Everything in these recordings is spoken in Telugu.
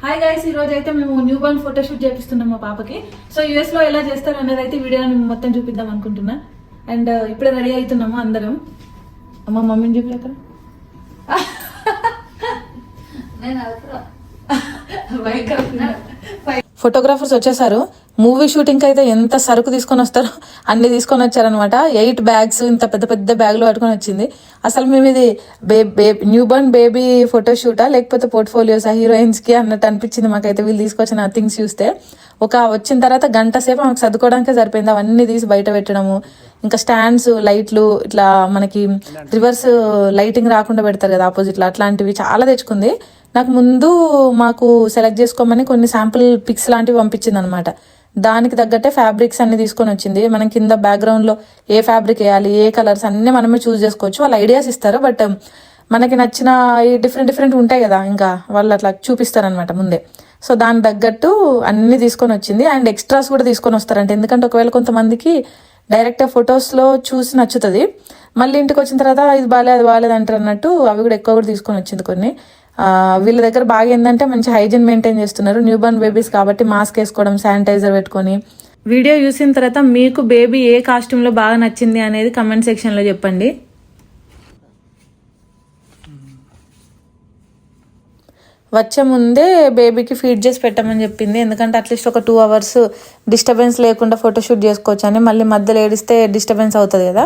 హాయ్ గైస్, ఈ రోజు అయితే మేము న్యూ బోర్న్ ఫోటోషూట్ చేపిస్తున్నాం మా పాపకి. సో యుఎస్ లో ఎలా చేస్తారు అనేది అయితే వీడియోని మొత్తం చూపిద్దాం అనుకుంటున్నా. అండ్ ఇప్పుడే రెడీ అవుతున్నాము అందరం. మా మమ్మీని చూపి అక్కడ ఫోటోగ్రాఫర్స్ వచ్చేసారు. మూవీ షూటింగ్ అయితే ఎంత సరుకు తీసుకొని వస్తారో అన్ని తీసుకొని వచ్చారనమాట. 8 బ్యాగ్స్, ఇంత పెద్ద పెద్ద బ్యాగ్లు పట్టుకొని వచ్చింది. అసలు మేము ఇది న్యూ బోర్న్ బేబీ ఫోటోషూటా లేకపోతే పోర్ట్ఫోలియోసా హీరోయిన్స్ కి అన్నట్టు అనిపించింది మాకైతే వీళ్ళు తీసుకొచ్చిన థింగ్స్ చూస్తే. వచ్చిన తర్వాత గంట సేపు మాకు సర్దుకోవడానికే సరిపోయింది. అవన్నీ తీసి బయట పెట్టడము, ఇంకా స్టాండ్స్, లైట్లు, ఇట్లా మనకి రివర్స్ లైటింగ్ రాకుండా పెడతారు కదా ఆపోజిట్ లో, అట్లాంటివి చాలా తెచ్చుకుంది. నాకు ముందు మాకు సెలెక్ట్ చేసుకోమని కొన్ని శాంపుల్ పిక్స్ లాంటివి పంపించింది అనమాట. దానికి తగ్గట్టే ఫ్యాబ్రిక్స్ అన్ని తీసుకొని వచ్చింది. మనం కింద బ్యాక్గ్రౌండ్ లో ఏ ఫ్యాబ్రిక్ వేయాలి, ఏ కలర్స్ అన్ని మనమే చూస్ చేసుకోవచ్చు. వాళ్ళు ఐడియాస్ ఇస్తారు, బట్ మనకి నచ్చిన డిఫరెంట్ ఉంటాయి కదా, ఇంకా వాళ్ళు అట్లా చూపిస్తారనమాట ముందే. సో దానికి తగ్గట్టు అన్ని తీసుకొని వచ్చింది. అండ్ ఎక్స్ట్రాస్ కూడా తీసుకొని వస్తారంట, ఎందుకంటే ఒకవేళ కొంతమందికి డైరెక్ట్ ఫొటోస్ లో చూసి నచ్చుతుంది, మళ్ళీ ఇంటికి వచ్చిన తర్వాత ఇది బాగాలేదు అది బాగాలేదు అంటారు అన్నట్టు అవి కూడా ఎక్కువ కూడా తీసుకొని వచ్చింది కొన్ని. వీళ్ళ దగ్గర బాగా ఏంటంటే మంచి హైజీన్ మెయింటైన్ చేస్తున్నారు. న్యూ బోర్న్ బేబీస్ కాబట్టి మాస్క్ వేసుకోవడం, శానిటైజర్ పెట్టుకొని. వీడియో చూసిన తర్వాత మీకు బేబీ ఏ కాస్ట్యూమ్ లో బాగా నచ్చింది అనేది కమెంట్ సెక్షన్ లో చెప్పండి. వచ్చే ముందే బేబీకి ఫీడ్ చేసి పెట్టమని చెప్పింది, ఎందుకంటే అట్లీస్ట్ ఒక 2 hours డిస్టర్బెన్స్ లేకుండా ఫోటోషూట్ చేసుకోవచ్చు అని. మళ్ళీ మధ్యలో ఏడిస్తే డిస్టర్బెన్స్ అవుతుంది కదా.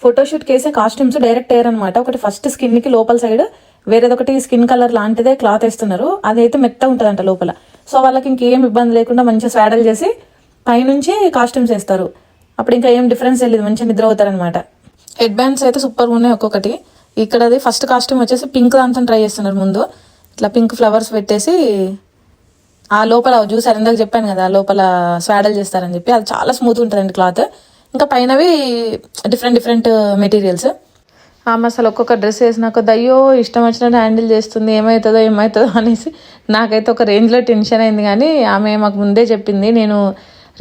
ఫోటోషూట్ కేసే కాస్ట్యూమ్స్ డైరెక్ట్ వేయర్ అనమాట. ఒకటి ఫస్ట్ స్కిన్ కి లోపల సైడ్, వేరేదొకటి స్కిన్ కలర్ లాంటిదే క్లాత్ వేస్తున్నారు. అదైతే మెత్త ఉంటుందంట లోపల. సో వాళ్ళకి ఇంకేం ఇబ్బంది లేకుండా మంచిగా స్వాడల్ చేసి పైనుంచి కాస్ట్యూమ్స్ వేస్తారు. అప్పుడు ఇంకా ఏం డిఫరెన్స్ తెలియదు, మంచిగా నిద్ర అవుతారనమాట. హెడ్ బ్యాండ్స్ అయితే సూపర్ ఉన్నాయి ఒక్కొక్కటి. ఇక్కడ అది ఫస్ట్ కాస్ట్యూమ్ వచ్చేసి పింక్ దాంతో ట్రై చేస్తున్నారు. ముందు ఇట్లా పింక్ ఫ్లవర్స్ పెట్టేసి ఆ లోపల చూసారు, ఇందాక చెప్పాను కదా ఆ లోపల స్వాడల్ చేస్తారని చెప్పి. అది చాలా స్మూత్ ఉంటుందండి క్లాత్. ఇంకా పైనవి డిఫరెంట్ మెటీరియల్స్. ఆమె అసలు ఒక్కొక్క డ్రెస్ వేసినాక దయ్యో ఇష్టం వచ్చినట్టు హ్యాండిల్ చేస్తుంది, ఏమవుతుందో అనేసి నాకైతే ఒక రేంజ్లో టెన్షన్ అయింది. కానీ ఆమె మాకు ముందే చెప్పింది, నేను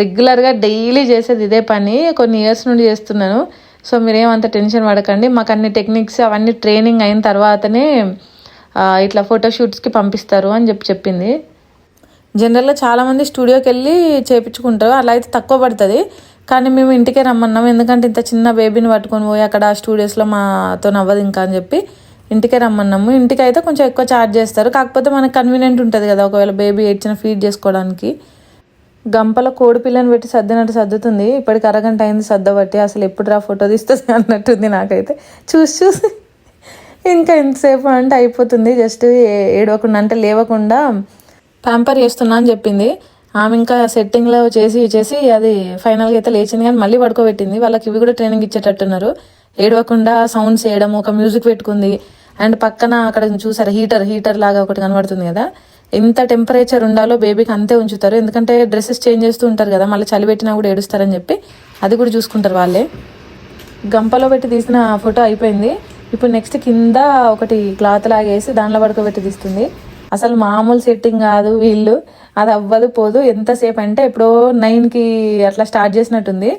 రెగ్యులర్గా డైలీ చేసేది ఇదే పని, కొన్ని ఇయర్స్ నుండి చేస్తున్నాను. సో మీరేమంత టెన్షన్ పడకండి, మాకు అన్ని టెక్నిక్స్ అవన్నీ ట్రైనింగ్ అయిన తర్వాతనే ఇట్లా ఫోటోషూట్స్కి పంపిస్తారు అని చెప్పింది. జనరల్గా చాలామంది స్టూడియోకి వెళ్ళి చేయించుకుంటారు, అలా అయితే తక్కువ పడుతుంది. కానీ మేము ఇంటికే రమ్మన్నాం, ఎందుకంటే ఇంత చిన్న బేబీని పట్టుకొని పోయి అక్కడ స్టూడియోస్లో మాతో అవ్వదు ఇంకా అని చెప్పి ఇంటికే రమ్మన్నాము. ఇంటికి అయితే కొంచెం ఎక్కువ ఛార్జ్ చేస్తారు, కాకపోతే మనకు కన్వీనియంట్ ఉంటుంది కదా ఒకవేళ బేబీ ఏడ్చిన ఫీడ్ చేసుకోవడానికి. గంపల కోడి పిల్లని పెట్టి సర్దినట్టు సర్దుతుంది. ఇప్పటికి అరగంట అయింది సర్దబట్టి. అసలు ఎప్పుడు రా ఫోటో తీస్తుంది అన్నట్టుంది నాకైతే చూసి. ఇంకా ఎంతసేపు అంటే అయిపోతుంది, జస్ట్ ఏడవకుండా అంటే లేవకుండా ప్యాంపర్ చేస్తున్నా అని చెప్పింది. ఆమె ఇంకా సెట్టింగ్లో చేసి అది ఫైనల్గా అయితే లేచింది, కానీ మళ్ళీ పడుకోబెట్టింది. వాళ్ళకి ఇవి కూడా ట్రైనింగ్ ఇచ్చేటట్టున్నారు, ఏడవకుండా సౌండ్స్ చేయడం. ఒక మ్యూజిక్ పెట్టుకుంది. అండ్ పక్కన అక్కడ చూసారు హీటర్ లాగా ఒకటి కనబడుతుంది కదా, ఎంత టెంపరేచర్ ఉండాలో బేబీకి అంతే ఉంచుతారు, ఎందుకంటే డ్రెస్సెస్ చేంజ్ చేస్తూ ఉంటారు కదా, మళ్ళీ చలి పెట్టినా కూడా ఏడుస్తారని చెప్పి అది కూడా చూసుకుంటారు వాళ్ళే. గంపలో పెట్టి తీసిన ఫోటో అయిపోయింది. ఇప్పుడు నెక్స్ట్ కింద ఒకటి క్లాత్ లాగేసి దాంట్లో పడుకోబెట్టి తీస్తుంది. అసలు మామూలు సెట్టింగ్ కాదు వీళ్ళు, అది అవ్వదు పోదు. ఎంతసేపు అంటే ఎప్పుడో 9కి అట్లా స్టార్ట్ చేసినట్టుంది,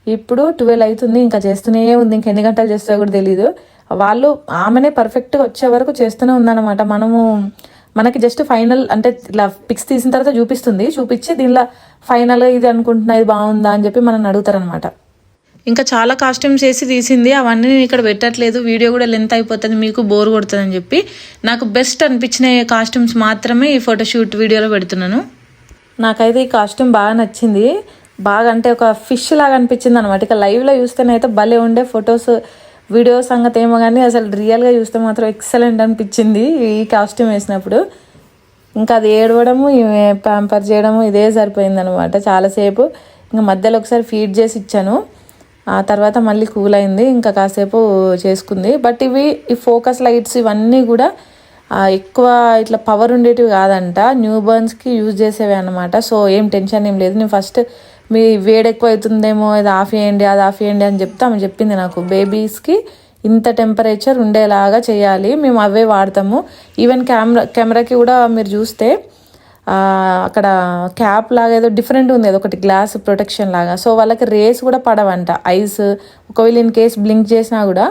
ఇప్పుడు 12 అవుతుంది, ఇంకా చేస్తూనే ఉంది. ఇంక ఎన్ని గంటలు చేస్తారో కూడా తెలీదు. వాళ్ళు ఆమెనే పర్ఫెక్ట్గా వచ్చే వరకు చేస్తూనే ఉందన్నమాట. మనకి జస్ట్ ఫైనల్ అంటే ఇట్లా పిక్స్ తీసిన తర్వాత చూపించి దీనిలో ఫైనల్ ఇది అనుకుంటున్నా, ఇది బాగుందా అని చెప్పి మనం అడుగుతారనమాట. ఇంకా చాలా కాస్ట్యూమ్స్ వేసి తీసింది, అవన్నీ నేను ఇక్కడ పెట్టట్లేదు, వీడియో కూడా లెంత్ అయిపోతుంది, మీకు బోర్ కొడుతుంది అని చెప్పి నాకు బెస్ట్ అనిపించిన కాస్ట్యూమ్స్ మాత్రమే ఈ ఫోటోషూట్ వీడియోలో పెడుతున్నాను. నాకైతే ఈ కాస్ట్యూమ్ బాగా నచ్చింది, బాగా అంటే ఒక ఫిష్ లాగా అనిపించింది అనమాట. ఇక లైవ్లో చూస్తేనైతే భలే ఉండే, ఫొటోస్ వీడియో సంగతి ఏమో కానీ అసలు రియల్గా చూస్తే మాత్రం ఎక్సలెంట్ అనిపించింది ఈ కాస్ట్యూమ్ వేసినప్పుడు. ఇంకా అది ఏడవడము, ప్యాంపర్ చేయడము ఇదే సరిపోయింది అనమాట చాలాసేపు. ఇంకా మధ్యలో ఒకసారి ఫీడ్ చేసి ఇచ్చాను, ఆ తర్వాత మళ్ళీ కూల్ అయింది, ఇంకా కాసేపు చేసుకుంది. బట్ ఈ ఫోకస్ లైట్స్ ఇవన్నీ కూడా ఎక్కువ ఇట్లా పవర్ ఉండేటివి కాదంట, న్యూ బోర్న్స్కి యూజ్ చేసేవి అనమాట. సో ఏం టెన్షన్ ఏం లేదు. నేను ఫస్ట్ మీ వేడి ఎక్కువ అవుతుందేమో, ఇది ఆఫ్ చేయండి అది ఆఫ్ చేయండి అని ఆమె చెప్పింది నాకు. బేబీస్కి ఇంత టెంపరేచర్ ఉండేలాగా చేయాలి, మేము అవే వాడతాము. ఈవెన్ కెమెరాకి కూడా మీరు చూస్తే అక్కడ క్యాప్ లాగా ఏదో డిఫరెంట్ ఉంది, ఒకటి గ్లాస్ ప్రొటెక్షన్ లాగా. సో వాళ్ళకి రేస్ కూడా పడవంట, ఐస్ ఒకవేళ ఇన్ కేస్ బ్లింక్ చేసినా కూడా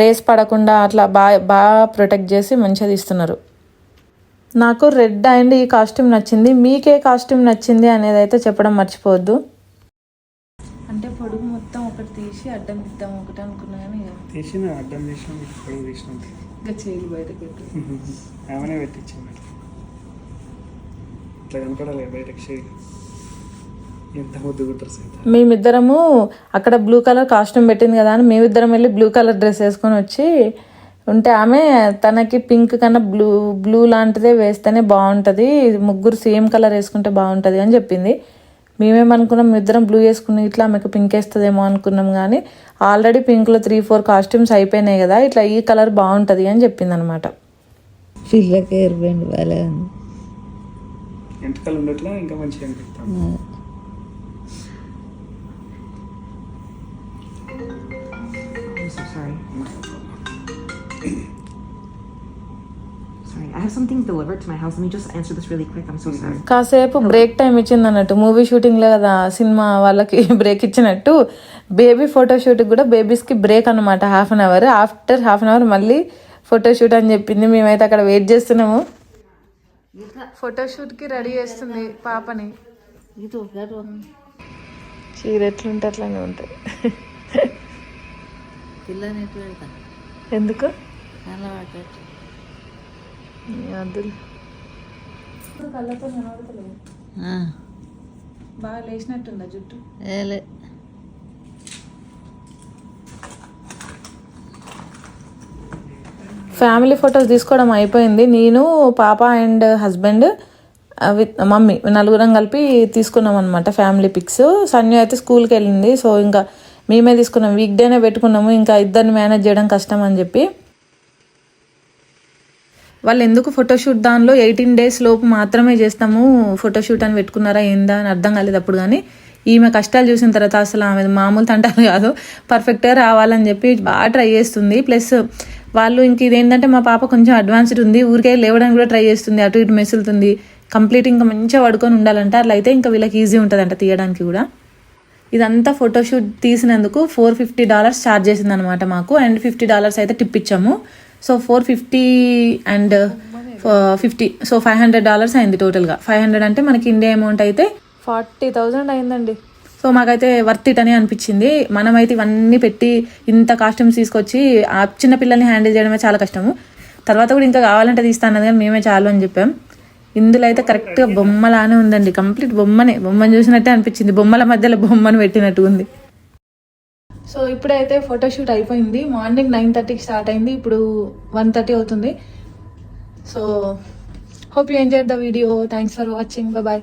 రేస్ పడకుండా అట్లా బాగా ప్రొటెక్ట్ చేసి మంచిగా తీస్తున్నారు. నాకు రెడ్ అండ్ ఈ కాస్ట్యూమ్ నచ్చింది. మీకే కాస్ట్యూమ్ నచ్చింది అనేది అయితే చెప్పడం మర్చిపోవద్దు. అంటే పొడుగు మొత్తం ఒకటి తీసి అడ్డం తీద్దాం ఒకటి అనుకున్నా కానీ తీసిన అడ్డం తీసినాం, పొడుగు తీసినాం, ఇంకా చేయి బయటకు పెట్టి ఏమనే పెట్టించింది ఇట్లా కనపడాలి బయటకు చేయి. ఎంత ముద్దు కుట్టరు సార్. మేమిద్దరము అక్కడ బ్లూ కలర్ కాస్ట్యూమ్ పెట్టింది కదా అని మేమిద్దరం వెళ్ళి బ్లూ కలర్ డ్రెస్ వేసుకొని వచ్చి ఉంటే ఆమె తనకి పింక్ కన్నా బ్లూ లాంటిదే వేస్తేనే బాగుంటుంది, ముగ్గురు సేమ్ కలర్ వేసుకుంటే బాగుంటుంది అని చెప్పింది. మేమేమనుకున్నాం ఇద్దరం బ్లూ వేసుకుని ఇట్లా ఆమెకు పింక్ వేస్తుందేమో అనుకున్నాం, కానీ ఆల్రెడీ పింక్లో 3-4 కాస్ట్యూమ్స్ అయిపోయినాయి కదా, ఇట్లా ఈ కలర్ బాగుంటుంది అని చెప్పింది అనమాట. పిల్లకి ఎయిర్బెండ్ బాగా ఎంటకలు ఉండట్లా ఇంకా మంచిగా అనిపిస్తాం. Sorry. I have something delivered to my house. Let me just answer this really quick. I'm so sorry. కాసేపు బ్రేక్ టైం ఇచ్చింది అన్నట్టు, మూవీ షూటింగ్లో కదా సినిమా వాళ్ళకి బ్రేక్ ఇచ్చినట్టు బేబీ ఫోటోషూట్కి కూడా బేబీస్కి బ్రేక్ అనమాట. 1/2 అవర్. ఆఫ్టర్ 1/2 అవర్ మళ్ళీ ఫోటోషూట్ అని చెప్పింది. మేమైతే అక్కడ వెయిట్ చేస్తున్నాము. ఫోటోషూట్కి రెడీ చేస్తుంది పాపని. చీర ఎట్లుంటే అట్లానే ఉంటుంది. ఎందుకు కళ్ళతో కనబడతలేదు. బాగా లేచినట్టుందా జుట్టు? ఫ్యామిలీ ఫొటోస్ తీసుకోవడం అయిపోయింది. నేను పాప అండ్ హస్బెండ్ విత్ మమ్మీ నలుగురం కలిపి తీసుకున్నాం అనమాట ఫ్యామిలీ పిక్స్. సన్యు అయితే స్కూల్కి వెళ్ళింది, సో ఇంకా మేమే తీసుకున్నాం. వీక్ డేనే పెట్టుకున్నాము, ఇంకా ఇద్దరిని మేనేజ్ చేయడం కష్టం అని చెప్పి. వాళ్ళు ఎందుకు ఫోటోషూట్ దానిలో 18 days లోపు మాత్రమే చేస్తాము ఫోటోషూట్ అని పెట్టుకున్నారా ఏందా అని అర్థం కాలేదు అప్పుడు. కానీ ఈమె కష్టాలు చూసిన తర్వాత అసలు ఆమె మామూలు తంటాలు కాదు, పర్ఫెక్ట్గా రావాలని చెప్పి బాగా ట్రై చేస్తుంది. ప్లస్ వాళ్ళు ఇంక ఇదేంటంటే మా పాప కొంచెం అడ్వాన్స్డ్ ఉంది, ఊరికే లేవడానికి కూడా ట్రై చేస్తుంది, అటు ఇటు మెసులుతుంది. కంప్లీట్ ఇంకా మంచిగా పడుకొని ఉండాలంట, అట్లా అయితే ఇంకా వీళ్ళకి ఈజీ ఉంటుందంట తీయడానికి కూడా. ఇదంతా ఫోటోషూట్ తీసినందుకు $450 ఛార్జ్ చేసింది అనమాట మాకు, అండ్ $50 అయితే టిప్ ఇచ్చాము. సో 450 అండ్ 50, సో $500 అయింది టోటల్గా. 500 అంటే మనకి ఇండియా అమౌంట్ అయితే 40,000 అయిందండి. సో మాకైతే వర్త్ ఇట్ అని అనిపించింది. మనమైతే ఇవన్నీ పెట్టి ఇంత కాస్ట్యూమ్స్ తీసుకొచ్చి ఆ చిన్న పిల్లల్ని హ్యాండిల్ చేయడమే చాలా కష్టము. తర్వాత కూడా ఇంకా కావాలంటే తీస్తాను కానీ మేమే చాలు అని చెప్పాం. ఇందులో అయితే కరెక్ట్గా బొమ్మలానే ఉందండి, కంప్లీట్ బొమ్మని చూసినట్టే అనిపించింది, బొమ్మల మధ్యలో బొమ్మను పెట్టినట్టు ఉంది. సో ఇప్పుడైతే ఫోటోషూట్ అయిపోయింది. మార్నింగ్ 9:30కి స్టార్ట్ అయింది, ఇప్పుడు 1:30 అవుతుంది. So hope you enjoyed the video. Thanks for watching. Bye.